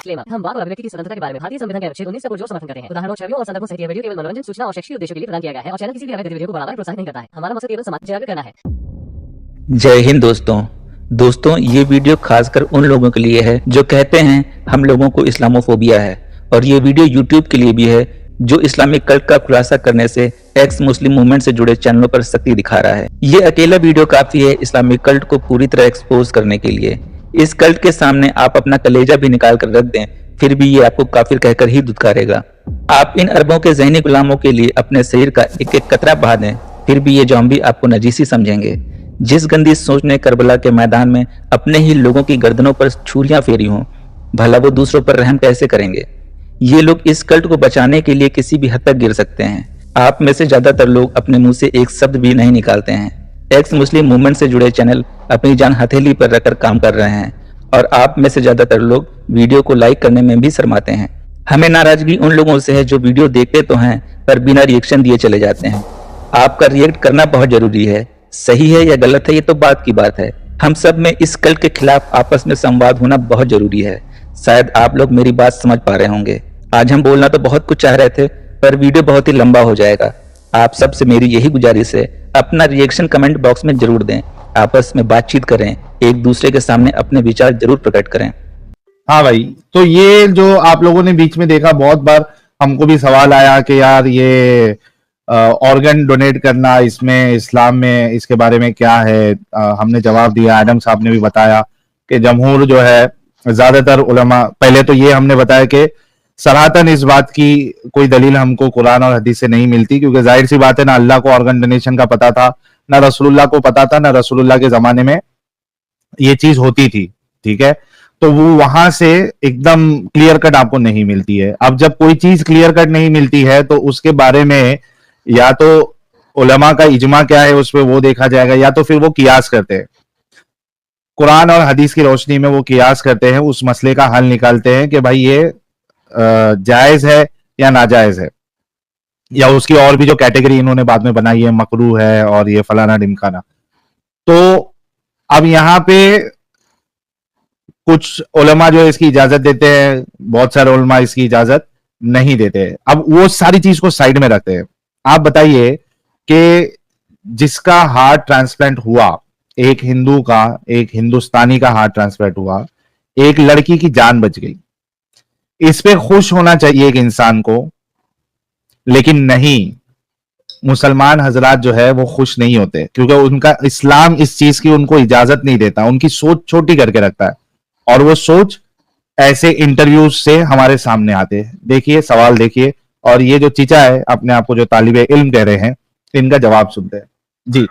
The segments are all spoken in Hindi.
डिस्क्लेमर, हम वाक और अभिव्यक्ति की स्वतंत्रता के बारे में भारतीय संविधान के अनुच्छेद 19 का पुरजोर समर्थन करते हैं। उदाहरणों, छवियों और संदर्भों सहित यह वीडियो केवल मनोरंजन, सूचना और शैक्षिक उद्देश्यों के लिए प्रदान किया गया है और चैनल किसी भी अवैध गतिविधियों को बढ़ावा या प्रोत्साहित नहीं करता है। हमारा मकसद केवल समाज जागरूक करना है। जय हिंद दोस्तों, ये वीडियो खासकर उन लोगों के लिए है जो कहते हैं हम लोगों को इस्लामोफोबिया है, और ये वीडियो यूट्यूब के लिए भी है जो इस्लामिक कल्ट का खुलासा करने से एक्स मुस्लिम मूवमेंट से जुड़े चैनलों पर सख्ती दिखा रहा है। ये अकेला वीडियो काफी है इस्लामिक कल्ट को पूरी तरह एक्सपोज करने के लिए। इस कल्ट के सामने आप अपना कलेजा भी निकाल कर रख दें, फिर भी ये आपको काफिर कहकर ही दुत्कारेगा। आप इन अरबों के ज़हनी गुलामों के लिए अपने शरीर का एक एक कतरा बहा दें, फिर भी ये ज़ॉम्बी आपको नजीसी समझेंगे। जिस गंदी सोच ने करबला के मैदान में अपने ही लोगों की गर्दनों पर छुरियां फेरी हों, भला वो दूसरों पर रहम कैसे करेंगे। ये लोग इस कल्ट को बचाने के लिए किसी भी हद तक गिर सकते हैं। आप में से ज्यादातर लोग अपने मुंह से एक शब्द भी नहीं निकालते हैं। एक्स मुस्लिम मूवमेंट से जुड़े चैनल अपनी जान हथेली पर रखकर काम कर रहे हैं, और आप में से ज्यादातर लोग वीडियो को लाइक करने में भी शर्माते हैं। हमें नाराजगी उन लोगों से है जो वीडियो देखते तो हैं पर बिना रिएक्शन दिए चले जाते हैं। आपका रिएक्ट करना बहुत जरूरी है। सही है या गलत है ये तो बात की बात है। हम सब में इस कल्ट के खिलाफ आपस में संवाद होना बहुत जरूरी है। शायद आप लोग मेरी बात समझ पा रहे होंगे। आज हम बोलना तो बहुत कुछ चाह रहे थे, पर वीडियो बहुत ही लंबा हो जाएगा। आप सबसे मेरी यही गुजारिश है, अपना रिएक्शन कमेंट बॉक्स में जरूर दें, आपस में बातचीत करें, एक दूसरे के सामने अपने विचार जरूर प्रकट करें। हाँ भाई, तो ये जो आप लोगों ने बीच में देखा, बहुत बार हमको भी सवाल आया कि यार ये ऑर्गन डोनेट करना इसमें इस्लाम में इसके बारे में क्या है। हमने जवाब दिया, एडम साहब ने भी बताया कि जमहूर जो है, ज्यादातर उलमा, पहले तो ये हमने बताया कि सराहतन इस बात की कोई दलील हमको कुरान और हदीस से नहीं मिलती, क्योंकि जाहिर सी बात है ना अल्लाह को ऑर्गन डोनेशन का पता था, ना रसूलुल्लाह को पता था, ना रसूलुल्लाह के जमाने में ये चीज होती थी। ठीक है, तो वो वहां से एकदम क्लियर कट आपको नहीं मिलती है। अब जब कोई चीज क्लियर कट नहीं मिलती है तो उसके बारे में या तो उलमा का इजमा क्या है उस पर वो देखा जाएगा, या तो फिर वो कियास करते हैं, कुरान और हदीस की रोशनी में वो कियास करते हैं, उस मसले का हल निकालते हैं कि भाई ये जायज है या नाजायज है, या उसकी और भी जो कैटेगरी इन्होंने बाद में बनाई है, मकरू है और ये फलाना ढिमकाना। तो अब यहाँ पे कुछ उलमा जो है इसकी इजाजत देते हैं, बहुत सारे उलमा इसकी इजाजत नहीं देते। अब वो सारी चीज को साइड में रखते हैं। आप बताइए कि जिसका हार्ट ट्रांसप्लांट हुआ, एक हिंदू का, एक हिंदुस्तानी का हार्ट ट्रांसप्लांट हुआ, एक लड़की की जान बच गई, इस पे खुश होना चाहिए एक इंसान को, लेकिन नहीं, मुसलमान हजरात जो है वो खुश नहीं होते, क्योंकि उनका इस्लाम इस चीज की उनको इजाजत नहीं देता, उनकी सोच छोटी करके रखता है, और वो सोच ऐसे इंटरव्यूज से हमारे सामने आते हैं। देखिए, सवाल देखिए, और ये जो चीचा है अपने आप को जो तालिबे इल्म कह रहे हैं, इनका जवाब सुनते हैं जी।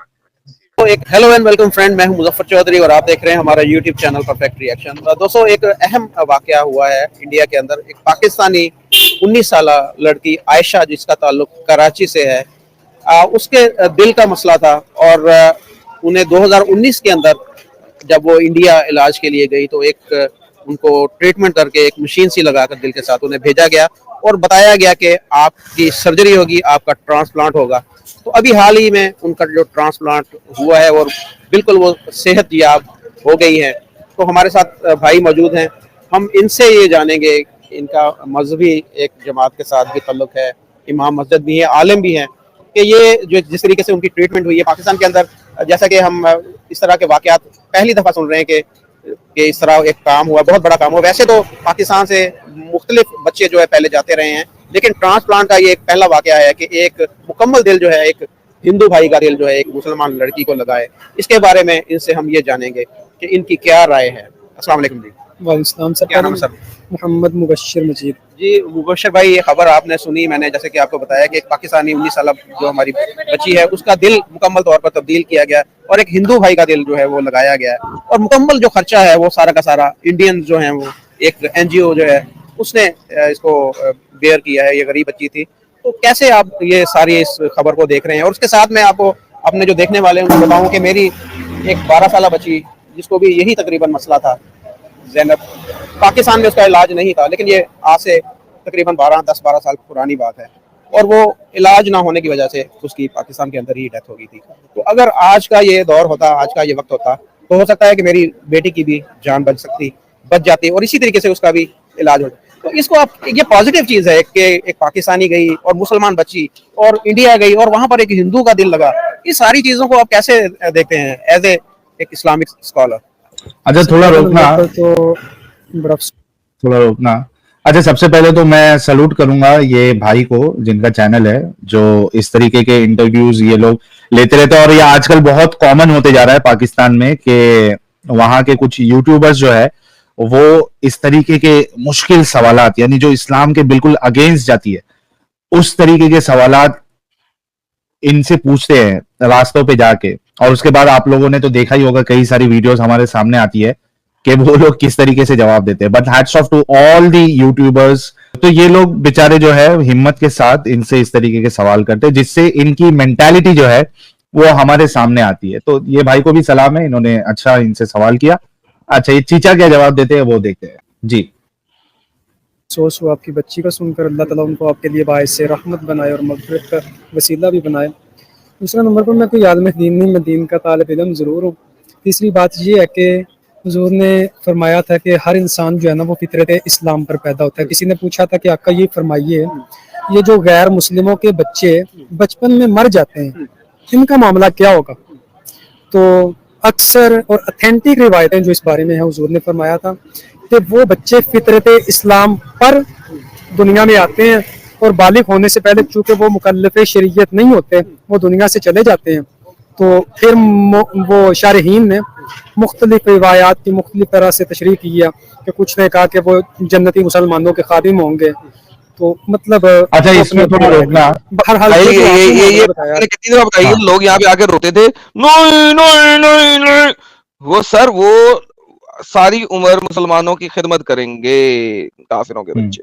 तो एक हेलो एंड वेलकम फ्रेंड, मैं हूं मुजफ्फर चौधरी और आप देख रहे हैं हमारा यूट्यूब चैनल परफेक्ट रिएक्शन। दोस्तों, एक अहम वाकया हुआ है इंडिया के अंदर। एक पाकिस्तानी 19 साल लड़की आयशा, जिसका ताल्लुक कराची से है, उसके दिल का मसला था, और उन्हें 2019 के अंदर जब वो इंडिया इलाज के लिए गई तो एक उनको ट्रीटमेंट करके एक मशीन सी लगाकर दिल के साथ उन्हें भेजा गया और बताया गया कि आपकी सर्जरी होगी, आपका ट्रांसप्लांट होगा। तो अभी हाल ही में उनका जो ट्रांसप्लांट हुआ है और बिल्कुल वो सेहत याब हो गई है। तो हमारे साथ भाई मौजूद हैं, हम इनसे ये जानेंगे, इनका मजहबी एक जमात के साथ भी ताल्लुक है, इमाम मस्जिद भी है, आलिम भी हैं, कि ये जो जिस तरीके से उनकी ट्रीटमेंट हुई है पाकिस्तान के अंदर, जैसा कि हम इस तरह के वाकयात पहली दफ़ा सुन रहे हैं कि इस तरह एक काम हुआ, बहुत बड़ा काम हुआ। वैसे तो पाकिस्तान से मुख्तलिफ बच्चे जो है पहले जाते रहे हैं, लेकिन ट्रांसप्लांट का ये एक पहला वाकया है कि एक मुकम्मल दिल जो है, एक हिंदू भाई का दिल जो है एक मुसलमान लड़की को लगाए। इसके बारे में इनसे हम ये जानेंगे कि इनकी क्या राय है। अस्सलाम वालेकुम जी। वालेकुम सर। क्या नाम है सर? मोहम्मद मुबश्शिर मजीद जी मुबश्शिर भाई, ये खबर आपने सुनी, मैंने जैसे कि आपको बताया कि एक पाकिस्तानी 19 साल जो हमारी बच्ची है, उसका दिल मुकम्मल तौर पर तब्दील किया गया और एक हिंदू भाई का दिल जो है वो लगाया गया है, और मुकम्मल जो खर्चा है वो सारा का सारा इंडियन जो है, वो एक NGO जो है उसने इसको बेयर किया है। ये गरीब बच्ची थी। तो कैसे आप ये सारी इस खबर को देख रहे हैं? और उसके साथ मैं आपको अपने जो देखने वाले हैं उनको बताऊं कि मेरी एक 12 साल बच्ची, जिसको भी यही तकरीबन मसला था, ज़ैनब, पाकिस्तान में उसका इलाज नहीं था, लेकिन ये आज से तकरीबन 10-12 साल पुरानी बात है, और वो इलाज ना होने की वजह से उसकी पाकिस्तान के अंदर ही डेथ हो गई थी। तो अगर आज का ये दौर होता, आज का ये वक्त होता, तो हो सकता है कि मेरी बेटी की भी जान बच जाती, और इसी तरीके से उसका भी इलाज हो जाए। तो इसको आप, ये पॉजिटिव चीज है कि एक पाकिस्तानी गई और मुसलमान बची और इंडिया गई और वहां पर एक हिंदू का दिल लगा। ये सारी चीजों को आप कैसे देखते हैं एज ए एक इस्लामिक स्कॉलर? अच्छा थोड़ा रोकना, तो बड़ा थोड़ा रोकना। अच्छा सबसे पहले तो मैं सलूट करूंगा ये भाई को जिनका चैनल है, जो इस तरीके के इंटरव्यूज ये लोग लेते रहते हैं। और ये आजकल बहुत कॉमन होते जा रहा है पाकिस्तान में कि वहां के कुछ यूट्यूबर्स जो है वो इस तरीके के मुश्किल सवालात, यानी जो इस्लाम के बिल्कुल अगेंस्ट जाती है उस तरीके के सवालात इनसे पूछते हैं रास्तों पे जाके। और उसके बाद आप लोगों ने तो देखा ही होगा, कई सारी वीडियोस हमारे सामने आती है कि वो लोग किस तरीके से जवाब देते हैं। But hats off to all the YouTubers. तो ये लोग बेचारे जो है हिम्मत के साथ इनसे इस तरीके के सवाल करते हैं, जिससे इनकी मेंटालिटी जो है वो हमारे सामने आती है। तो ये भाई को भी सलाम है, इन्होंने अच्छा इनसे सवाल किया। अच्छा ये चीचा क्या जवाब देते हैं वो देखते हैं जी। अफसोस हुआ आपकी बच्ची का सुनकर। अल्लाह ताला उनको आपके लिए बाइस से रहमत बनाए और मग़फ़िरत का वसीला भी बनाए। दूसरा नंबर पर मैं कोई आलिम दीन नहीं, मैं दीन का तालिब इल्म ज़रूर हूँ। तीसरी बात ये है कि हुज़ूर ने फरमाया था कि हर इंसान जो है ना वो फितरत इस्लाम पर पैदा होता है। किसी ने पूछा था कि आका ये फरमाइए, ये जो गैर मुस्लिमों के बच्चे बचपन में मर जाते हैं इनका मामला क्या होगा? तो अक्सर और ऑथेंटिक रिवायतें जो इस बारे में है, हुज़ूर ने फरमाया था कि वो बच्चे फितरत इस्लाम पर दुनिया में आते हैं और बालिग होने से पहले चूंकि वो मुकल्लफ़ शरीयत नहीं होते, वो दुनिया से चले जाते हैं। तो फिर वो शारहीन ने मुख्तलिफ रिवायात की मुख्तलिफ तरह से तशरीह किया कि कुछ ने कहा कि वो जन्नती मुसलमानों के खादिम होंगे। तो मतलब अच्छा इसमें थोड़ा रोकना। बहरहाल भाई ये बताया मैंने कितनी दफा बताई है, हाँ। लोग यहाँ पे आके रोते थे, नहीं नहीं नहीं नहीं, वो सर वो सारी उम्र मुसलमानों की खिदमत करेंगे काफिरों के बच्चे।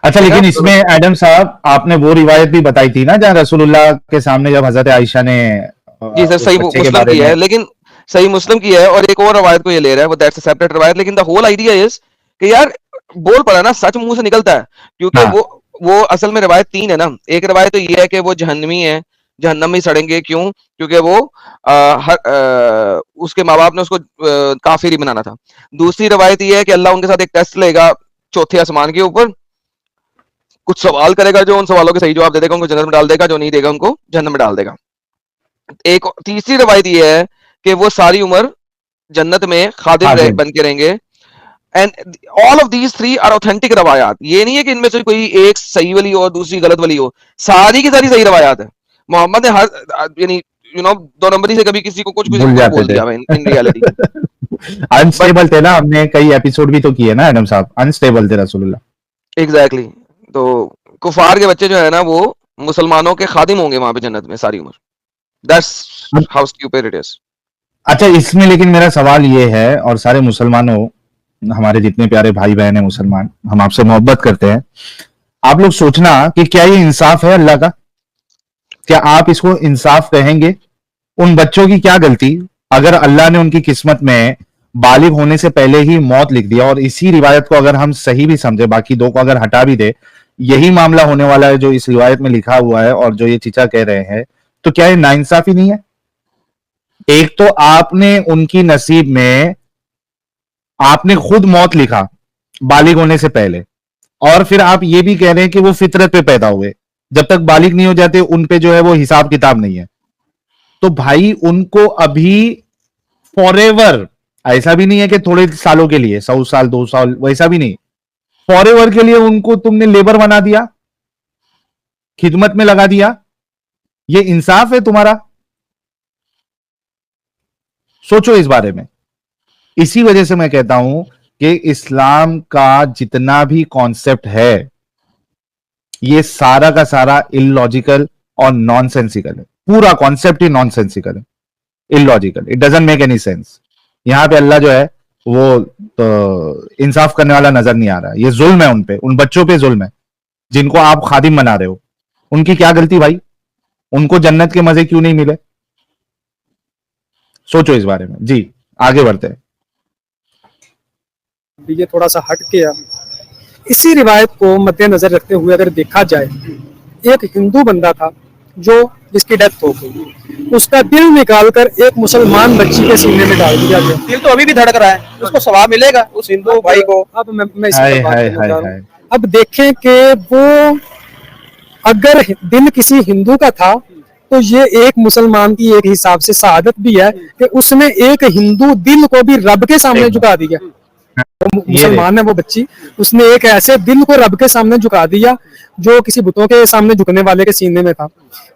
अच्छा लेकिन इसमें एडम साहब आपने वो रिवायत भी बताई थी ना जहाँ रसूलुल्लाह के सामने जब हजरत आयशा ने जी सर उस सही बच्चे के मुस्लिम बारे की में, है, लेकिन सही मुस्लिम की है और एक और रवायत को ये ले रहा है, वो दैट्स अ सेपरेट रवायत। लेकिन द होल आइडिया इज कि यार बोल पड़ा ना, सच मुंह से निकलता है। क्योंकि हाँ वो असल में रवायत तीन है ना। एक रवायत तो ये है कि वो जहन्नमी है, जहन्नम में सड़ेंगे। क्यों? क्योंकि वो उसके माँ बाप ने उसको काफिर ही बनाना था। दूसरी रवायत ये है कि अल्लाह उनके साथ एक टेस्ट लेगा चौथे आसमान के ऊपर, कुछ सवाल करेगा, जो उन सवालों के सही जवाब दे देगा उनको जन्नत में डाल देगा, जो नहीं देगा उनको जहन्नम में डाल देगा। एक तीसरी रवायत ये है कि वो सारी उम्र जन्नत में खादिम बन के रहेंगे। And all of these three are authentic रवायात। ये नहीं है कि इनमें से कोई एक सही वाली हो और दूसरी गलत वाली हो, सारी की सारी सही रवायात है। मोहम्मद ने हर यानी दो नंबरी से कभी किसी को कुछ भूल जाते बोल थे। दिया इन रियलिटी। अनस्टेबल थे ना, हमने कई एपिसोड भी तो किए ना एडम साहब, अनस्टेबल थे रसूलुल्लाह। एग्जैक्टली। तो कुफार के बच्चे जो है ना वो मुसलमानों के खादिम होंगे वहां पे जन्नत में सारी उम्र। That's how stupid it is. अच्छा इसमें लेकिन मेरा सवाल ये है, और सारे मुसलमानों, हमारे जितने प्यारे भाई बहन है मुसलमान, हम आपसे मोहब्बत करते हैं। आप लोग सोचना कि क्या ये इंसाफ है अल्लाह का? क्या आप इसको इंसाफ कहेंगे? उन बच्चों की क्या गलती? अगर अल्लाह ने उनकी किस्मत में बालिग होने से पहले ही मौत लिख दिया, और इसी रिवायत को अगर हम सही भी समझे, बाकी दो को अगर हटा भी दे, यही मामला होने वाला है जो इस रिवायत में लिखा हुआ है और जो ये चीचा कह रहे हैं, तो क्या ये नाइंसाफी नहीं है? एक तो आपने उनकी नसीब में आपने खुद मौत लिखा बालिग होने से पहले, और फिर आप ये भी कह रहे हैं कि वो फितरत पे पैदा हुए। जब तक बालिग नहीं हो जाते उन पे जो है वो हिसाब किताब नहीं है। तो भाई उनको अभी फॉरएवर, ऐसा भी नहीं है कि थोड़े सालों के लिए, 100 साल 2 साल, वैसा भी नहीं, फॉरएवर के लिए उनको तुमने लेबर बना दिया, खिदमत में लगा दिया। ये इंसाफ है तुम्हारा? सोचो इस बारे में। इसी वजह से मैं कहता हूं कि इस्लाम का जितना भी कॉन्सेप्ट है ये सारा का सारा इलॉजिकल और नॉनसेंसिकल है। पूरा कॉन्सेप्ट ही नॉनसेंसिकल है, illogical, it doesn't make any sense. यहां पे अल्लाह जो है वो तो इंसाफ करने वाला नजर नहीं आ रहा है। ये जुल्म है उन पे, उन बच्चों पे जुल्म है जिनको आप खादिम बना रहे हो। उनकी क्या गलती भाई? उनको जन्नत के मजे क्यों नहीं मिले? सोचो इस बारे में जी। आगे बढ़ते हैं। ये थोड़ा सा हट गया। इसी रिवायत को मद्देनजर रखते हुए अगर देखा जाए, एक हिंदू बंदा था जो इसकी डेथ हो गई। उसका दिल निकाल कर एक मुसलमान बच्ची के सीने में डाल दिया गया। दिल तो अभी भी धड़क रहा है, उसको सवाब मिलेगा उस हिंदू भाई को। अब मैं इसी हाय पर बात हाय करना हाय चाह रहा हाय। हूँ। अब देखें कि वो अगर दिल किसी हिंदू का था तो ये एक मुसलमान की एक हिसाब से शहादत भी है कि उसने एक हिंदू दिल को भी रब के सामने झुका दिया। वो मुसलमान है वो बच्ची, उसने एक ऐसे दिल को रब के सामने झुका दिया जो किसी बुतों के सामने झुकने वाले के सीने में था।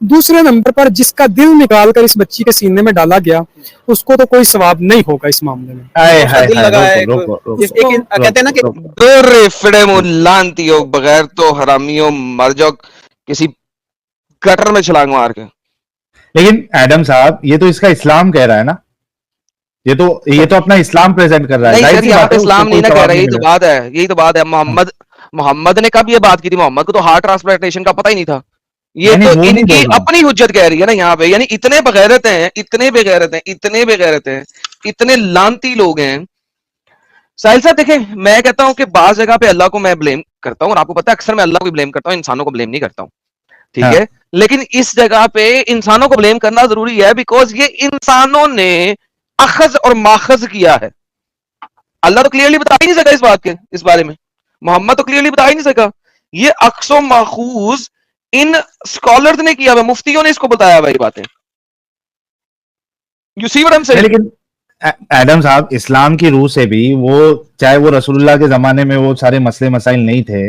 दूसरे नंबर पर जिसका दिल निकाल कर इस बच्ची के सीने में डाला गया उसको तो कोई सवाब नहीं होगा इस मामले में। हाय उसका हाय दिल हाय, लगा है रोको, रोको, रोको, एक कहते हैं ना कि रोको। दोरे फिड़े मुलांतियों बगैर तो हरामियों मर जाओ किसी गटर में छलांग मार के। लेकिन एडम साहब ये तो इसका इस्लाम कह रहा है ना, ये तो अपना इस्लाम प्रेजेंट कर रहा है। नहीं जाहिर सर, सी यहाँ बात पे है, इस्लाम उसको नहीं ना कोई कह सवाब रहा, नहीं यही तो मिलेगा। बात है, यही तो बात है। मोहम्मद ने कब ये बात की थी? मोहम्मद को तो हार्ट ट्रांसप्लांटेशन का पता ही नहीं था। ये नहीं, तो वो नहीं इनकी बोल रहा हूँ। अपनी हुज्जत कह रही है ना यहाँ पे, यानी इतने बेगैरत हैं, इतने बेगैरत हैं, इतने बेगैरत हैं, इतने लानती लोग हैं। साहिल साहब देखें, मैं कहता हूं कि बाज जगह पे अल्लाह को मैं ब्लेम करता हूं, और आपको पता है अक्सर मैं अल्लाह को ब्लेम करता हूं, इंसानों को ब्लेम नहीं करता हूं, ठीक हाँ, है। लेकिन इस जगह पे इंसानों को ब्लेम करना जरूरी है, बिकॉज ये इंसानों ने अखज और माखज किया है। अल्लाह तो क्लियरली बता ही नहीं सका इस बात के, इस बारे में मोहम्मद तो क्लियरली बता ही नहीं सका। ये अक्सो माखूज इन स्कॉलर्स ने किया हुआ, मुफ्तियों ने इसको बताया हुआ ये बातें। You see what I am नहीं, सेइंग? लेकिन एडम साहब इस्लाम की रूह से भी वो, चाहे वो रसूलुल्लाह के जमाने में वो सारे मसले मसाइल नहीं थे,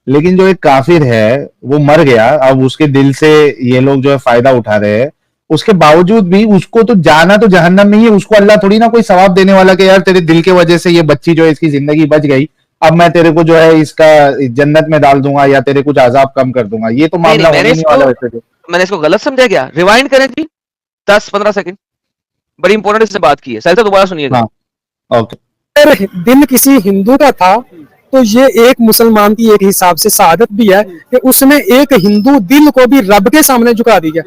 लेकिन जो एक काफिर है वो मर गया, अब उसके दिल से ये लोग जो है फायदा उठा रहे हैं, उसके बावजूद भी उसको तो जाना तो जहन्नम में ही है। उसको अल्लाह थोड़ी ना कोई सवाब देने वाला कि यार तेरे दिल के वजह से ये बच्ची जो है इसकी जिंदगी बच गई, अब मैं तेरे को जो है इसका जन्नत में डाल दूंगा या तेरे कुछ अजाब कम कर दूंगा। ये तो मामला होने नहीं वाला वैसे तो। मैंने इसको गलत समझा क्या? रिवाइंड करें जी 10-15 सेकंड, बड़ी इंपॉर्टेंट इससे बात की है। सर दोबारा सुनिएगा। हाँ, ओके। अगर दिल किसी हिंदू का था तो ये एक मुसलमान की एक हिसाब से शहादत भी है कि उसने एक हिंदू दिल को भी रब के सामने झुका दिया।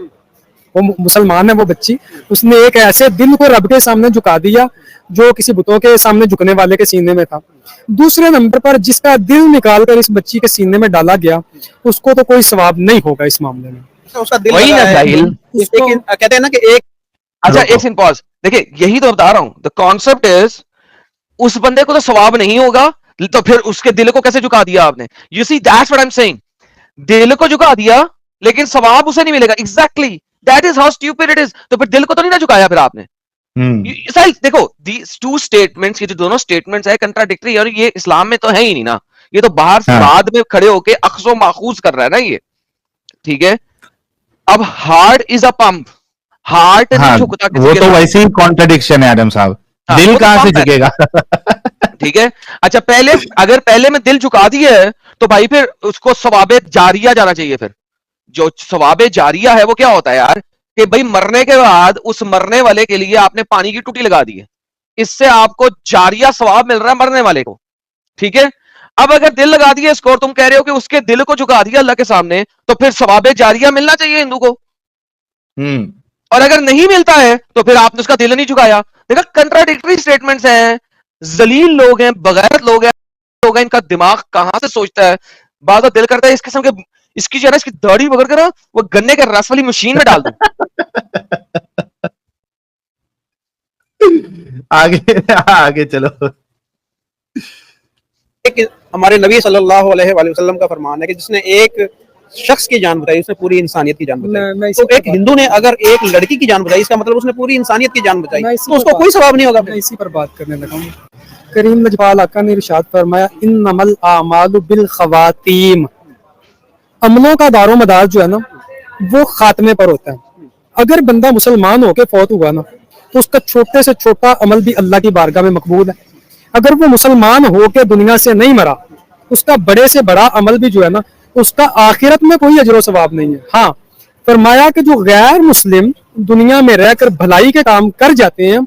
वो मुसलमान है वो बच्ची, उसने एक ऐसे दिल को रब के सामने झुका दिया जो किसी बुतों के सामने झुकने वाले के सीने में था। दूसरे नंबर पर जिसका दिल निकाल कर इस बच्ची के सीने में डाला गया उसको तो कोई सवाब नहीं होगा इस मामले में। उसका दिल वही लगा ना है। जाहिल। लेकिन कहते हैं ना कि एक अच्छा रुको। एक सेकंड पॉज, देखिए यही तो बता रहा हूं, द कॉन्सेप्ट इज उस बंदे को तो सवाब नहीं होगा, तो फिर उसके दिल को कैसे झुका दिया आपने? You see that's what I am saying, दिल को झुका दिया लेकिन सवाब उसे नहीं मिलेगा। Exactly that is how stupid it is. तो फिर दिल को तो नहीं ना झुकाया फिर आपने। साहिल देखो, दीस टू स्टेटमेंट्स, ये जो दोनों स्टेटमेंट्स है कंट्राडिक्टरी, और ये इस्लाम में तो है ही नहीं ना, ये तो बाहर से हाँ। बाद में खड़े होके अक्सो माखूज कर रहा है ना ये, ठीक है। अब heart is a pump, heart हाँ, नहीं झुकता किसी वो के तो सामने। वैसे ही कॉन्ट्रडिक्शन है एडम साहब। हाँ, दिल वो तो कहां से पंप है। झुकेगा? ठीक है। अच्छा पहले, अगर पहले में दिल झुका दिया है तो भाई फिर उसको सवाबे जारिया जाना चाहिए। फिर जो सवाबे जारिया है वो क्या होता है यार, कि भाई मरने के बाद उस मरने वाले के लिए आपने पानी की टूटी लगा दी है, इससे आपको जारिया सवाब मिल रहा है मरने वाले को, ठीक है। अब अगर दिल लगा दिया इसको और तुम कह रहे हो कि उसके दिल को झुका दिया अल्लाह के सामने, तो फिर सवाबे जारिया मिलना चाहिए हिंदू को। और अगर नहीं मिलता है तो फिर आपने उसका दिल नहीं झुकाया। देखा, कंट्राडिक्टरी स्टेटमेंट्स हैं, जलील लोग हैं, बगैरत लोग हैं, इनका दिमाग कहां से सोचता है। बाद में दिल करता है इस किस्म के, इसकी जो है ना, इसकी दाढ़ी पकड़ कर ना वो गन्ने के रस वाली मशीन में डाल दूं। आगे आगे चलो। एक हमारे नबी सल्लल्लाहु अलैहि वसल्लम का फरमान है कि जिसने एक शख्स की जान बचाई उसने पूरी इंसानियत की जान मैं बचाई। इसी तो एक हिंदू ने अगर एक लड़की की जान बचाई, इसका मतलब उसने पूरी इंसानियत की जान बचाई, मैं इसी तो उसको पर कोई सवाब नहीं होगा। मैं इसी पर बात करने लगा हूँ। करीम लजपाल आका ने इरशाद फरमाया, इन्नमल आमालु बिल खवातीम, अमलों का दारो मदार जो है ना वो खात्मे पर होता है। अगर बंदा मुसलमान होके फौत हुआ ना तो उसका छोटे से छोटा अमल भी अल्लाह की बारगाह में मकबूल है। अगर वो मुसलमान होके दुनिया से नहीं मरा, उसका बड़े से बड़ा अमल भी जो है ना उसका आखिरत में कोई अजर सवाब नहीं है। हाँ, फरमाया कि जो गैर मुस्लिम दुनिया में रहकर भलाई के काम कर जाते हैं,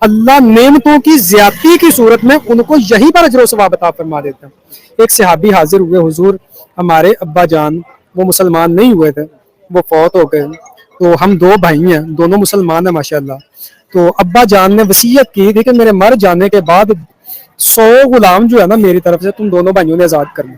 अल्लाह नेमतों की ज्यादती की सूरत में उनको यहीं पर अजर सवाब अता फरमा देता है। एक सहाबी हाजिर हुए, हुजूर हमारे अब्बा जान वो मुसलमान नहीं हुए थे, वो फौत हो गए, तो हम दो भाई हैं, दोनों मुसलमान हैं माशाल्लाह। तो अब्बा जान ने वसीयत की थी कि मेरे मर जाने के बाद 100 गुलाम जो है ना मेरी तरफ से तुम दोनों भाइयों ने आजाद करना।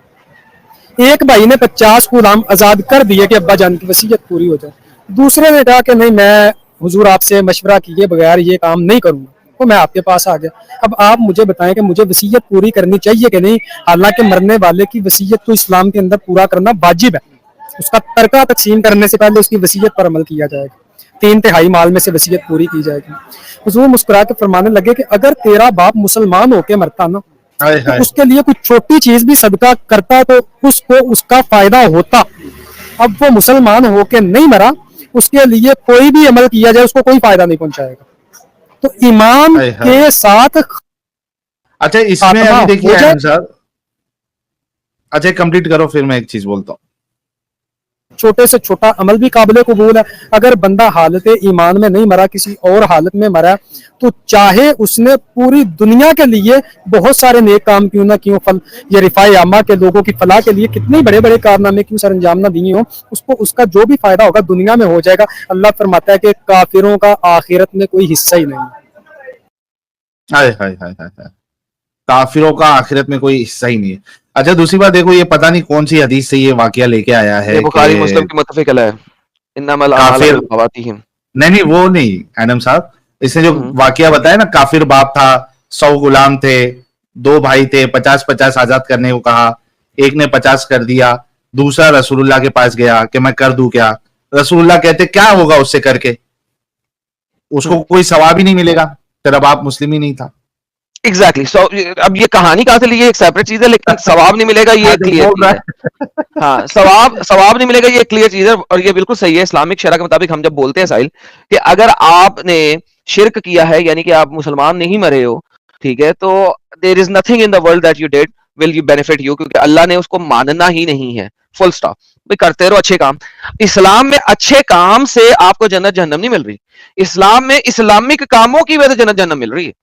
एक भाई ने 50 गुलाम आजाद कर दिए कि अब्बा जान की वसीयत पूरी हो जाए। दूसरे ने कहा कि नहीं, मैं हुजूर आपसे मशवरा किए बगैर ये काम नहीं करूंगा, तो मैं आपके पास आ गया। अब आप मुझे बताएं कि मुझे वसीयत पूरी करनी चाहिए कि नहीं। हालांकि मरने वाले की वसीयत तो इस्लाम के अंदर पूरा करना वाजिब है। उसका तरका तकसीम करने से पहले उसकी वसीयत पर अमल किया जाएगा, 3/3 माल में से वसीयत पूरी की जाएगी। हुजूर मुस्कुरा के फरमाने लगे कि अगर तेरा बाप मुसलमान होके मरता ना, हाय तो हाय। उसके लिए कुछ छोटी चीज भी सदका करता तो उसको उसका फायदा होता। अब वो मुसलमान होके नहीं मरा, उसके लिए कोई भी अमल किया जाए उसको कोई फायदा नहीं पहुंचाएगा। तो ईमान हाय हाय। के साथ अच्छा इसमें खात्मा अभी देखिए हो जाए। आनंद साहब, अच्छा कंप्लीट करो फिर मैं एक चीज बोलता हूँ। छोटे से छोटा अमल भी काबिल कबूल है। अगर बंदा हालत ईमान में नहीं मरा, किसी और हालत में मरा, तो चाहे उसने पूरी दुनिया के लिए बहुत सारे नेक काम क्यों ना क्यों, फल ये रिफाई आमा के लोगों की फलाह के लिए कितने बड़े बड़े कारनामे क्यों सर अंजाम ना दिए हो, उसको उसका जो भी फायदा होगा दुनिया में हो जाएगा। अल्लाह फरमाता है कि काफिरों का आखिरत में कोई हिस्सा ही नहीं। हाय हाय हाय हाय हाय। काफिरों का आखिरत में कोई हिस्सा ही नहीं है। अच्छा दूसरी बात देखो, ये पता नहीं कौन सी हदीस से ये वाकया लेके आया ये है बुखारी मुस्लिम कि की मुत्तफिक अलैह है, इन्नमल अमालु काफिर, बिन्नियातिहिम। नहीं वो नहीं एडम साहब, इसने जो वाकया बताया ना, काफिर बाप था, 100 गुलाम थे, 2 भाई थे, 50-50 आजाद करने को कहा, एक ने 50 कर दिया, दूसरा रसूलुल्लाह के पास गया कि मैं कर दूं क्या। रसूलुल्लाह कहते क्या होगा उससे करके, उसको कोई सवाब ही नहीं मिलेगा, तेरा बाप मुस्लिम ही नहीं था। एग्जैक्टली। सो अब ये कहानी कहां से ली है, एक सेपरेट चीज है, लेकिन सवाब नहीं मिलेगा ये हाँ, एक जो क्लियर बोल चीज रहा है। हाँ, सवाब नहीं मिलेगा ये एक क्लियर चीज है, और ये बिल्कुल सही है। इस्लामिक शरा के मुताबिक हम जब बोलते हैं साहिल कि अगर आपने शिरक किया है, यानी कि आप मुसलमान नहीं मरे हो, ठीक है, तो there is nothing in the world that you did will you benefit you, क्योंकि अल्लाह ने उसको मानना ही नहीं है, फुल स्टॉप। भाई करते रहो अच्छे काम। इस्लाम में अच्छे काम से आपको जन्नत जहन्नम नहीं मिल रही, इस्लाम में इस्लामिक कामों की वजह से जन्नत जहन्नम मिल रही है।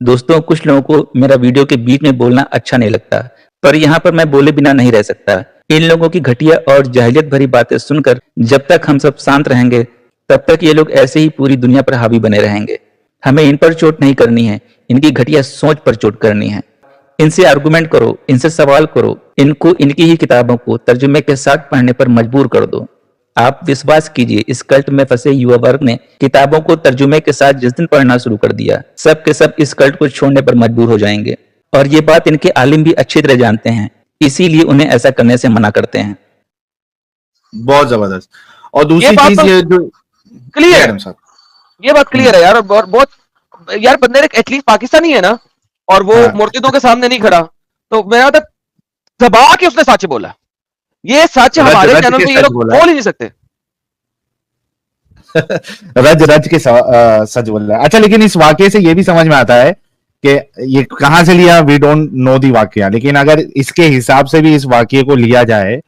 दोस्तों कुछ लोगों को मेरा वीडियो के बीच में बोलना अच्छा नहीं लगता, पर यहाँ पर मैं बोले बिना नहीं रह सकता। इन लोगों की घटिया और जाहिलियत भरी बातें सुनकर जब तक हम सब शांत रहेंगे तब तक ये लोग ऐसे ही पूरी दुनिया पर हावी बने रहेंगे। हमें इन पर चोट नहीं करनी है, इनकी घटिया सोच पर चोट करनी है। इनसे आर्गुमेंट करो, इनसे सवाल करो, इनको इनकी ही किताबों को तर्जुमे के साथ पढ़ने पर मजबूर कर दो। आप विश्वास कीजिए, इस कल्ट में फंसे युवा वर्ग ने किताबों को तर्जुमे के साथ जिस दिन पढ़ना शुरू कर दिया, सब के सब इस कल्ट को छोड़ने पर मजबूर हो जाएंगे। और ये बात इनके आलिम भी अच्छी तरह जानते हैं, इसीलिए उन्हें ऐसा करने से मना करते हैं। बहुत जबरदस्त। और ये दूसरी बात चीज तो ये जो क्लियर मैडम है, साहब, ये बात क्लियर है यार। और बहुत यार, बंदे एटलीस्ट पाकिस्तानी है ना, और वो हाँ। मुर्तिदों के सामने नहीं खड़ा, तो मेरा तो दबा के उसने सच बोला। ये सच हमारे रज चैनल के पे ये सच लोग बोला है। बोल ही नहीं सकते। रज के सच बोल रहा है। अच्छा लेकिन इस वाक्य से ये भी समझ में आता है कि ये कहां से लिया, वी डोंट नो दी वाक्य, लेकिन अगर इसके हिसाब से भी इस वाक्य को लिया जाए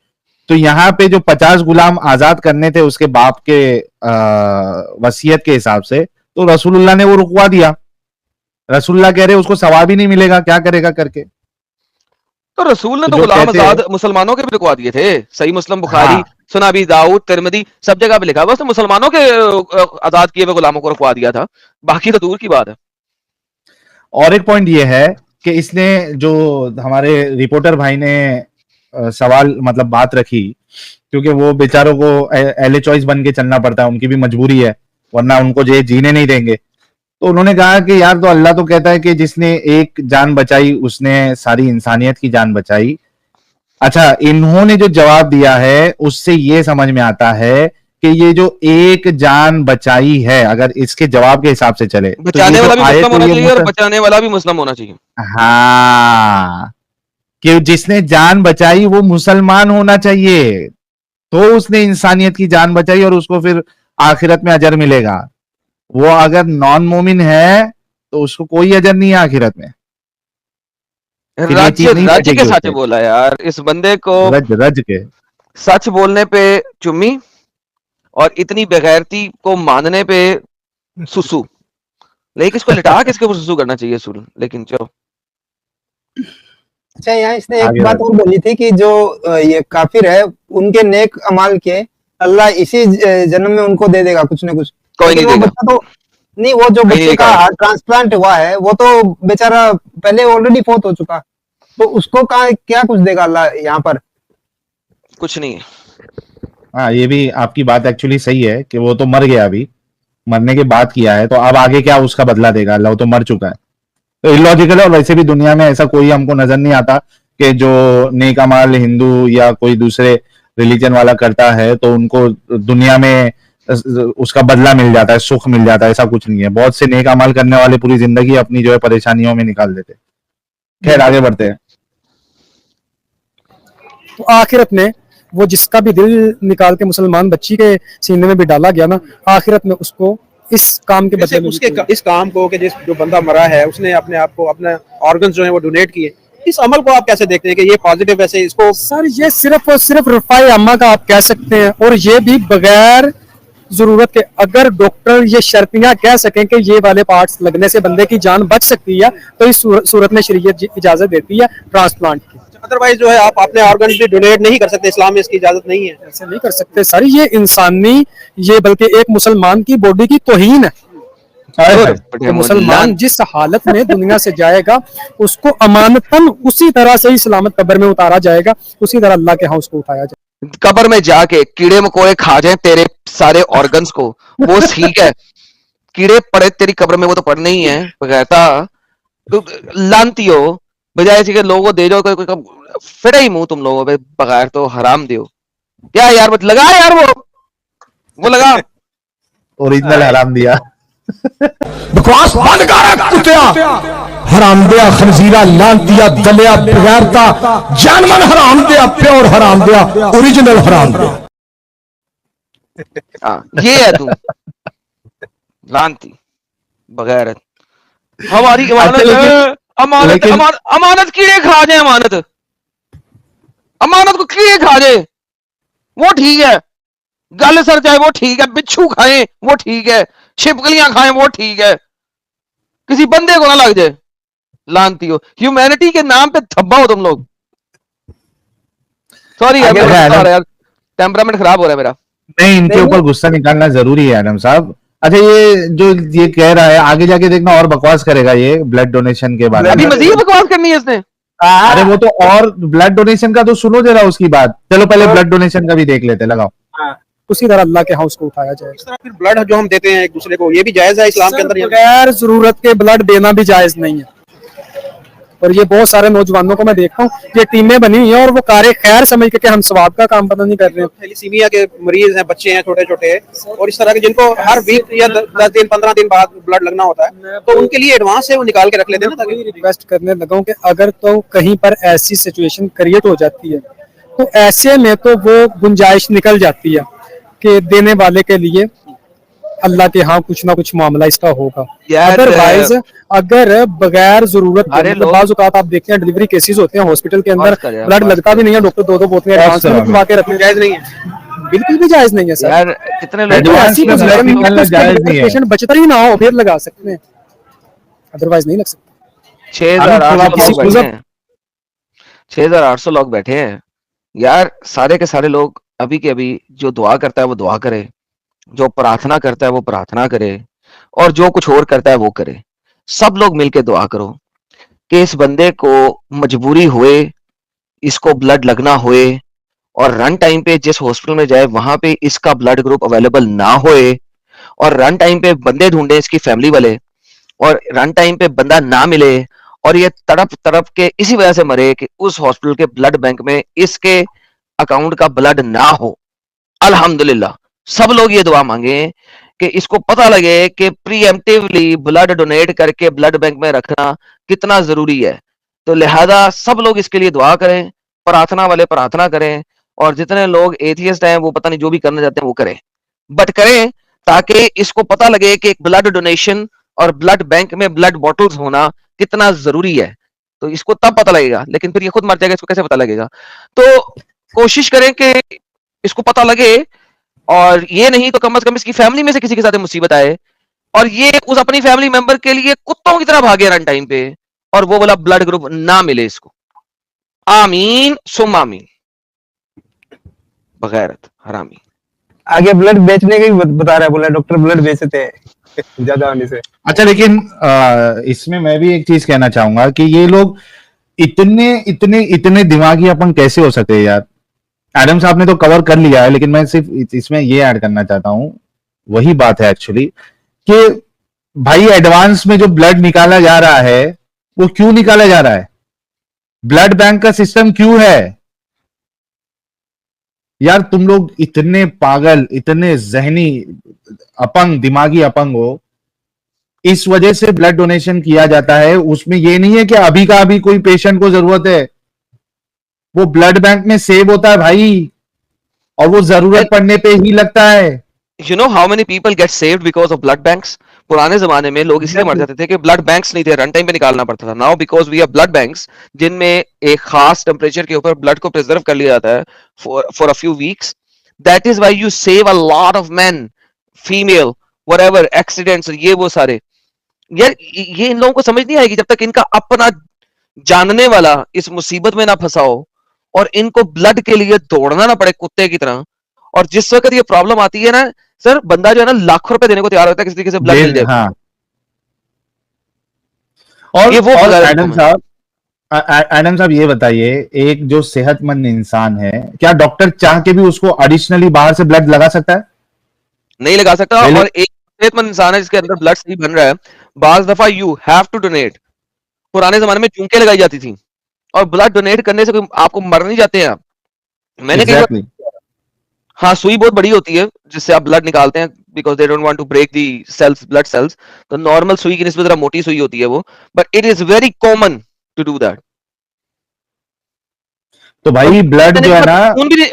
तो यहाँ पे जो 50 गुलाम आजाद करने थे उसके बाप के वसीयत के हिसाब से, तो रसूलुल्लाह ने वो रुकवा दिया। रसूलुल्लाह कह रहे उसको सवाब ही नहीं मिलेगा, क्या करेगा करके। तो रसूल ने तो तो जो गुलाम कहते हैं, आजाद मुसलमानों के भी रुकवा दिए थे। सही मुस्लिम, बुखारी, हाँ सुना भी, दाऊद, तिरमिदी, सब जगह पे लिखा है, बस तो मुसलमानों के आजाद किए हुए गुलामों को रुकवा दिया था, बाकी तो दूर की बात है। और एक पॉइंट ये है कि इसने जो हमारे रिपोर्टर भाई ने सवाल मतलब बात रखी, क्योंकि वो बेचारों को एले चॉइस बन के चलना पड़ता है, उनकी भी मजबूरी है, वरना उनको ये जीने नहीं देंगे। तो उन्होंने कहा कि यार तो अल्लाह तो कहता है कि जिसने एक जान बचाई उसने सारी इंसानियत की जान बचाई। अच्छा इन्होंने जो जवाब दिया है उससे ये समझ में आता है कि ये जो एक जान बचाई है, अगर इसके जवाब के हिसाब से चले तो ये बचाने जो वाला भी आयत मुस्लिम तो होना ये चाहिए और बचाने वाला भी मुस्लिम होना चाहिए। हाँ, कि जिसने जान बचाई वो मुसलमान होना चाहिए, तो उसने इंसानियत की जान बचाई और उसको फिर आखिरत में अजर मिलेगा। वो अगर नॉन मोमिन है तो उसको कोई अजर नहीं है आखिरत में, फिर ये चीज नहीं रज के बैठेगी सच उससे। बोला यार इस बंदे को, रज रज के सच बोलने पे चुम्मी और इतनी बेगैरती को मानने पे सुसु। लेकिन इसको लिटा के इसके ऊपर सुसु करना चाहिए सुन, लेकिन चलो। अच्छा यहाँ इसने एक आगे बात और बोली थी कि जो ये काफिर है उनके नेक अमाल के अल्लाह इसी जन्म में उनको दे देगा कुछ ना कुछ। कोई नहीं लेकिन वो देगा, बच्चा तो नहीं, वो जो कोई नहीं बच्चे का देगा। हार्ट ट्रांसप्लांट हुआ है वो तो बेचारा पहले ऑलरेडी फौत हो चुका, तो उसको क्या कुछ देगा अल्लाह यहाँ पर? कुछ नहीं है। हाँ, ये भी आपकी बात एक्चुअली सही है कि वो तो मर गया, अभी मरने के बाद किया है, तो अब आगे क्या उसका बदला देगा अल्लाह, वो तो मर चुका है। तो इलॉजिकल है। और वैसे भी दुनिया में ऐसा कोई हमको नजर नहीं आता कि जो नेक अमाल हिंदू या कोई दूसरे रिलीजन वाला करता है तो उनको दुनिया में उसका बदला मिल जाता है, सुख मिल जाता है, ऐसा कुछ नहीं है। बहुत से नेक अमाल करने वाले पूरी जिंदगी अपनी जो है परेशानियों में निकाल देते। खैर आगे बढ़ते हैं। तो आखिरत में वो जिसका भी दिल निकाल के मुसलमान बच्ची के सीने में भी डाला गया ना, आखिरत में उसको इस काम के जैसे बदले में उसके इस काम को कि जिस जो बंदा मरा है उसने अपने आप को, अपने ऑर्गन्स जो है वो डोनेट किए, इस अमल को आप कैसे देखते हैं कि ये पॉजिटिव वैसे इसको? सर ये सिर्फ और सिर्फ रफाई अम्मा का आप कह सकते हैं, और ये भी बगैर जरूरत के। अगर डॉक्टर ये शर्तियां कह सकें कि ये वाले पार्ट्स लगने से बंदे की जान बच सकती है, तो इस सूरत में शरीयत इजाजत देती है ट्रांसप्लांट की। अदरवाइज जो है आप अपने ऑर्गन्स भी डोनेट नहीं कर सकते, इस्लाम में इसकी इजाजत नहीं है। ऐसे नहीं कर सकते सर, ये इंसानी, ये बल्कि एक मुसलमान की बॉडी की तौहीन है। तो मुसलमान जिस हालत में दुनिया से जाएगा उसको अमानतन उसी तरह से ही सलामत कब्र में उतारा जाएगा, उसी तरह अल्लाह के यहाँ उसको उठाया जाएगा। कब्र में जाके कीड़े मकोड़े खा जाए तेरे सारे ऑर्गन्स को, वो ठीक है। कीड़े पड़े तेरी कब्र में वो तो पड़ने ही है बगैरता। तो लानती हो बजाय इसके लोगों को दे जाओ, फिर ही मुंह तुम लोगों पे बगैर तो हराम दियो। क्या यार मत लगा यार, वो लगा ओरिजिनल हराम दिया। बकवास बंद कर कुत्तिया, हराम दिया, खनजीरा, लानतिया, दलिया, बगैरता, जानवर हराम दिया, प्योर हराम दिया, ओरिजिनल हराम दिया। ये है तू लानती बगैरत। हमारी अमानत अमानत कीड़े खा जाए, अमानत को कीड़े खा जाए वो ठीक है, गल सर जाए वो ठीक है, बिच्छू खाए वो ठीक है, छिपकलियां खाएं वो ठीक है, किसी बंदे को ना लग जाए। लानती हो, ह्यूमैनिटी के नाम पे धब्बा हो तुम लोग। सॉरी यार, टेम्परामेंट खराब हो रहा है मेरा। नहीं, इनके ऊपर गुस्सा निकालना जरूरी है एडम साहब। अच्छा, ये जो ये कह रहा है आगे जाके देखना और बकवास करेगा ये ब्लड डोनेशन के बारे में। अभी मजीद बकवास करनी है इसने। अरे वो तो, और ब्लड डोनेशन का तो सुनो जरा उसकी बात। चलो पहले ब्लड डोनेशन का भी देख लेते, लगाओ। उसी तरह अल्लाह के यहाँ उसको उठाया जाएगा। इस तरह फिर ब्लड जो हम देते हैं एक दूसरे को, ये भी जायज है इस्लाम के अंदर? बगैर जरूरत के ब्लड देना भी जायज नहीं है। और ये बहुत सारे नौजवानों को मैं देखता हूँ, ये टीमें बनी हुई हैं और वो कारे खैर समझ के हम सवाब का काम पता नहीं कर रहे हैं। थैलीसीमिया के मरीज हैं, बच्चे हैं छोटे छोटे, और इस तरह के जिनको हर वीक या 10 दिन 15 दिन बाद ब्लड लगना होता है, तो उनके लिए एडवांस से वो निकाल के रख लेते हैं ना, ताकि रिक्वेस्ट करने लगा हूँ कि अगर तो कहीं पर ऐसी सिचुएशन क्रिएट हो जाती है तो ऐसे में तो वो गुंजाइश निकल जाती है कि देने वाले के लिए अल्लाह के यहाँ कुछ ना कुछ मामला इसका होगा। अदरवाइज अगर बगैर जरूरत बाज़ औक़ात आप देखते हैं डिलीवरी केसेस होते हैं हॉस्पिटल के अंदर, ब्लड लगता भी नहीं है, डॉक्टर दो बोतलें एडवांस में बनवा के रखने जायज नहीं है, बिल्कुल भी जायज नहीं है सर। यार कितने पेशेंट बचता ही ना हो फिर लगा सकते हैं, अदरवाइज नहीं लग सकता। 6,800 लोग बैठे हैं यार, सारे के सारे लोग अभी के अभी जो दुआ करता है वो दुआ करे, जो प्रार्थना करता है वो प्रार्थना करे, और जो कुछ और करता है वो करे। सब लोग मिलके दुआ करो कि इस बंदे को मजबूरी हुए, इसको ब्लड लगना हुए, और रन टाइम पे जिस हॉस्पिटल में जाए वहां पे इसका ब्लड ग्रुप अवेलेबल ना होए, और रन टाइम पे बंदे ढूंढे इसकी फैमिली वाले, और रन टाइम पे बंदा ना मिले, और ये तड़प तड़प के इसी वजह से मरे कि उस हॉस्पिटल के ब्लड बैंक में इसके अकाउंट का ब्लड ना हो। अल्हम्दुलिल्लाह सब लोग ये दुआ मांगे कि इसको पता लगे कि प्रीएम्प्टिवली ब्लड डोनेट करके ब्लड बैंक में रखना कितना जरूरी है। तो लिहाजा सब लोग इसके लिए दुआ करें, प्रार्थना वाले प्रार्थना करें, और जितने लोग एथियस्ट हैं वो पता नहीं जो भी करना चाहते हैं वो करें, बट करें ताकि इसको पता लगे कि ब्लड डोनेशन और ब्लड बैंक में ब्लड बॉटल्स होना कितना जरूरी है। तो इसको तब पता लगेगा, लेकिन फिर ये खुद मर जाएगा, इसको कैसे पता लगेगा? तो कोशिश करें कि इसको पता लगे, और ये नहीं तो कम से कम इसकी फैमिली में से किसी के साथ मुसीबत आए और ये उस अपनी फैमिली मेंबर के लिए कुत्तों की तरह भागे रन टाइम पे, और वो वाला ब्लड ग्रुप ना मिले इसको। आमीन सुम आमीन। बगैरत हरामी। आगे ब्लड बेचने का ही बता रहा है, बोला डॉक्टर ब्लड बेचते हैं ज्यादा होने से। अच्छा, लेकिन इसमें मैं भी एक चीज कहना चाहूंगा कि ये लोग इतने इतने इतने दिमागी अपन कैसे हो सकते हैं यार? एडम साहब ने तो कवर कर लिया है, लेकिन मैं सिर्फ इसमें ये ऐड करना चाहता हूं, वही बात है एक्चुअली, कि भाई एडवांस में जो ब्लड निकाला जा रहा है वो क्यों निकाला जा रहा है? ब्लड बैंक का सिस्टम क्यों है? यार तुम लोग इतने पागल, इतने जहनी अपंग, दिमागी अपंग हो, इस वजह से ब्लड डोनेशन किया जाता है। उसमें ये नहीं है कि अभी का अभी कोई पेशेंट को जरूरत है, वो ब्लड बैंक में सेव होता है भाई, और वो जरूरत पड़ने पे ही लगता है। You know how many people get saved because of blood banks? पुराने जमाने में लोग इसलिए मर जाते थे कि ब्लड बैंक्स नहीं थे, रन टाइम पे निकालना पड़ता था। Now because we have blood banks जिनमें एक खास टेम्परेचर के ऊपर ब्लड को प्रिजर्व कर लिया जाता है for a few weeks, that is why you save a lot of main, female, whatever, accidents, ये वो सारे। यार ये इन लोगों को समझ नहीं आएगी जब तक इनका अपना जानने वाला इस मुसीबत में ना फंसा हो और इनको ब्लड के लिए दौड़ना ना पड़े कुत्ते की तरह। और जिस वक्त ये प्रॉब्लम आती है ना सर, बंदा जो है ना लाखों रुपए देने को तैयार होता है किसी तरीके से ब्लड मिल जाए। हाँ। और ये वो एडम साहब ये बताइए, एक जो सेहतमंद इंसान है, क्या डॉक्टर चाह के भी उसको एडिशनली बाहर से ब्लड लगा सकता है? नहीं लगा सकता। और एक सेहतमंद इंसान है जिसके अंदर ब्लड सही बन रहा है, बाज दफा यू हैव टू डोनेट। पुराने जमाने में चूंके लगाई जाती थी और ब्लड डोनेट करने से कोई आपको मर नहीं जाते हैं आप। मैंने exactly. हाँ, सुई बहुत बड़ी होती है जिससे आप ब्लड निकालते हैं, because they don't want to break the cells, blood cells. तो नॉर्मल सुई की निस्बत जरा मोटी सुई होती है वो, but it is very common to do that. तो भाई ब्लड जो है ना,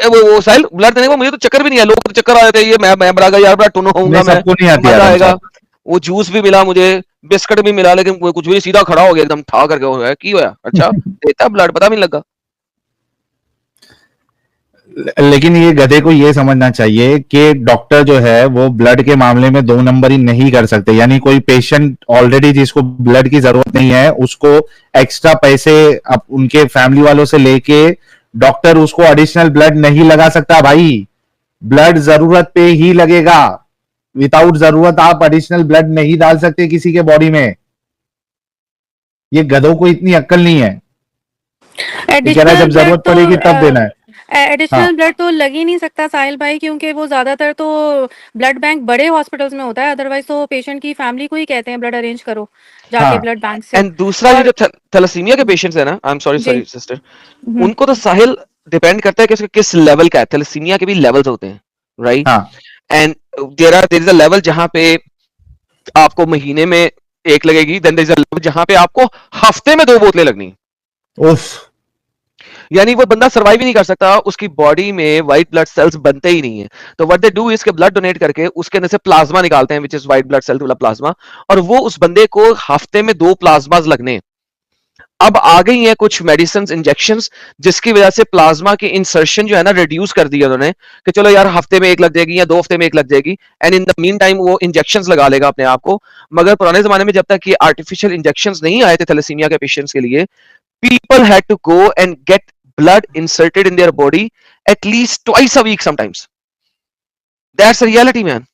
वो साहिल, ब्लड देने को मुझे तो चक्कर भी नहीं है। लोग तो चक्कर आ जाते हैं, ये मैं बड़ा यार बड़ा टुनो होऊंगा, मैं सबको नहीं आती मजा आराम से। आएगा। वो जूस भी मिला मुझे, बिस्किट भी मिला, लेकिन वो कुछ भी सीधा खड़ा हो गया एकदम ठा करके, हो गया की होया अच्छा देता ब्लड, पता भी नहीं लगा। लेकिन ये गधे को ये समझना चाहिए कि डॉक्टर जो है वो ब्लड के मामले में दो नंबरी नहीं कर सकते। यानी कोई पेशेंट ऑलरेडी जिसको ब्लड की जरूरत नहीं है, उसको एक्स्ट्रा पैसे उनके फैमिली वालों से लेके डॉक्टर उसको एडिशनल ब्लड नहीं लगा सकता भाई। ब्लड जरूरत पे ही लगेगा, विदाउट जरूरत आप एडिशनल ब्लड नहीं डाल सकते किसी के बॉडी में। ये गधों को इतनी अक्ल नहीं है, जब जरूरत पड़ेगी तब देना है। एडिशनल ब्लड तो लग ही नहीं सकता साहिल भाई, क्योंकि वो ज्यादातर तो ब्लड बैंक बड़े हॉस्पिटल्स में होता है। अदरवाइज तो पेशेंट की फैमिली को ही कहते हैं ब्लड अरेंज करो जाके ब्लड बैंक से। एंड दूसरा जो थैलेसीमिया के पेशेंट्स है ना, आई एम सॉरी सिस्टर, उनको तो साहिल डिपेंड करता है कि उसका किस लेवल का है। थैलेसीमिया के भी लेवल्स होते हैं, right? And there is a level जहां पे आपको महीने में एक लगेगी, then there is a level जहां पे आपको हफ्ते में 2 बोतलें लगनी। यानी वो बंदा सर्वाइव ही नहीं कर सकता, उसकी बॉडी में व्हाइट ब्लड सेल्स बनते ही नहीं है। तो व्हाट दे डू इज के ब्लड डोनेट करके उसके अंदर से प्लाज्मा निकालते हैं, which is white blood cell वाला प्लाज्मा, और वो उस बंदे को हफ्ते में 2 प्लाज्मास लगने। अब आ गई है कुछ मेडिसिन, इंजेक्शंस, जिसकी वजह से प्लाज्मा की इंसर्शन जो है ना रिड्यूस कर दिया उन्होंने, कि चलो यार हफ्ते में 1 लग जाएगी या 2 हफ्ते में 1 लग जाएगी, and in the mean time वो इंजेक्शंस लगा लेगा अपने आप को। मगर पुराने जमाने में जब तक ये आर्टिफिशियल इंजेक्शंस नहीं आए थे थैलेसीमिया के पेशेंट्स के लिए, people had to go and get blood inserted in their body at least twice a week sometimes. That's a reality, man.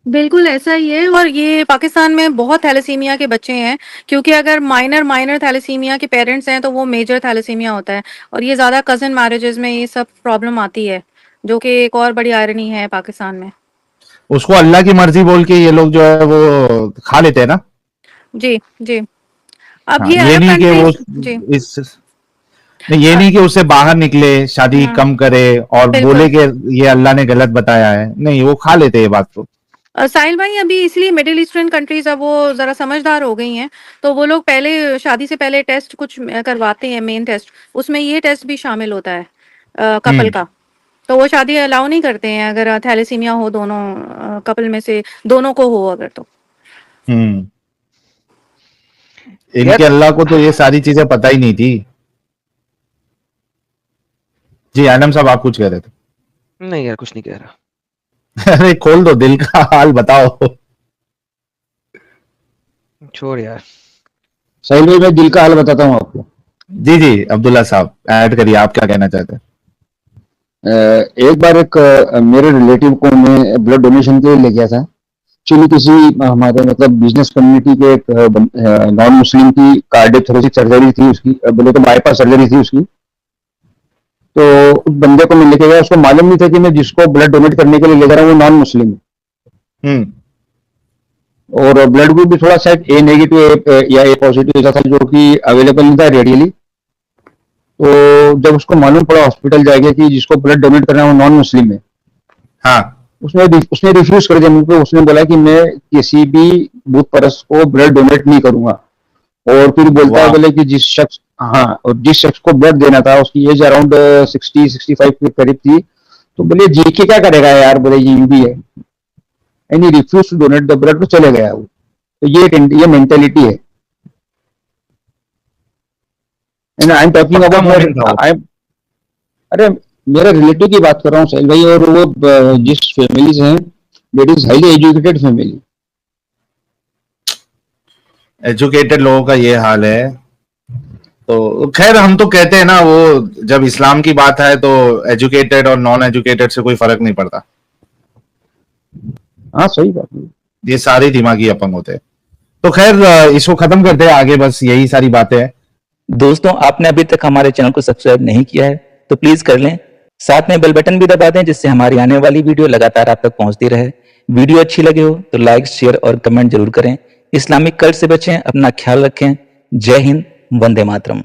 बिल्कुल ऐसा ही है। और ये पाकिस्तान में बहुत थैलेसीमिया के बच्चे हैं, क्योंकि अगर माइनर थैलेसीमिया के पेरेंट्स हैं तो वो मेजर थैलेसीमिया होता है, और ये ज्यादा कजन मैरिजेस में ये सब प्रॉब्लम आती है, जो कि एक और बड़ी आयरनी है पाकिस्तान में। उसको अल्लाह की मर्जी बोल के ये लोग जो है वो खा लेते हैं ना। जी जी। अब ये नहीं कि वो ये नहीं कि उससे बाहर निकले, शादी कम करे और बोले कि ये अल्लाह ने गलत बताया है, नहीं, वो खा लेते हैं ये बात। तो साहिल भाई, अभी इसलिए मिडिल ईस्टर्न कंट्रीज अब वो जरा समझदार हो गई हैं, तो वो लोग पहले शादी से पहले टेस्ट कुछ करवाते हैं, मेन टेस्ट, उसमें ये टेस्ट भी शामिल होता है कपल का। तो वो शादी अलाउ नहीं करते हैं अगर थैलेसीमिया हो दोनों कपल में से, दोनों को हो अगर तो। इनके अल्लाह को तो ये सारी चीजें पता ही नहीं थी। जी आनम साहब, आप कुछ कह रहे थे? नहीं यार, कुछ नहीं कह रहा। अरे खोल दो, दिल का हाल बताओ। छोड़ यार। साहिल भाई, मैं दिल का हाल बताता हूँ आपको। जी जी, अब्दुल्ला साहब ऐड करिए, आप क्या कहना चाहते हैं? एक बार एक मेरे रिलेटिव को मैं ब्लड डोनेशन के लिए ले गया था। एक्चुअली किसी हमारे मतलब बिजनेस कम्युनिटी के एक नॉन मुस्लिम की कार्डियोथोरेसिक सर्जरी थी उसकी, बोले तो बाईपास सर्जरी थी उसकी। तो उस बंदे को मैं लेके गया, उसको मालूम नहीं था कि मैं जिसको ब्लड डोनेट करने के लिए ले जा रहा हूँ वो नॉन मुस्लिम है। और ब्लड ग्रुप भी थोड़ा शायद ए नेगेटिव या ए पॉजिटिव ऐसा था जो कि अवेलेबल नहीं था रेडियली। तो जब उसको मालूम पड़ा हॉस्पिटल जाके कि जिसको ब्लड डोनेट करना है वो नॉन मुस्लिम है, हाँ, उसने रिफ्यूज कर दिया मुझे। उसने बोला कि मैं किसी भी बुत परस्त को ब्लड डोनेट नहीं करूंगा। और फिर बोलता है बोले कि जिस शख्स को ब्लड देना था उसकी एज अराउंड 60-65 के करीब थी, तो बोले जी के क्या करेगा यार, बोले ये भी है, any refuse to donate the blood, तो चले गया वो। तो ये मेंटेलिटी है। And I am talking about, अरे मेरे रिलेटिव की बात कर रहा हूँ साहिल भाई, और वो जिस फैमिलीज हैं that is highly educated family. Educated लोगों का ये हाल है। तो खैर हम तो कहते हैं ना, वो जब इस्लाम की बात है तो एजुकेटेड और नॉन एजुकेटेड से कोई फर्क नहीं पड़ता। हाँ सही बात है, ये सारे दिमागी अपंग होते हैं। तो खैर इसको खत्म करते हैं, आगे बस यही सारी बातें हैं। दोस्तों, आपने अभी तक हमारे चैनल को सब्सक्राइब नहीं किया है तो प्लीज कर लें, साथ में बेल बटन भी दबा दें जिससे हमारी आने वाली वीडियो लगातार आप तक पहुंचती रहे। वीडियो अच्छी लगे हो तो लाइक, शेयर और कमेंट जरूर करें। इस्लामिक कल्ट से बचें, अपना ख्याल रखें। जय हिंद, वंदे मातरम।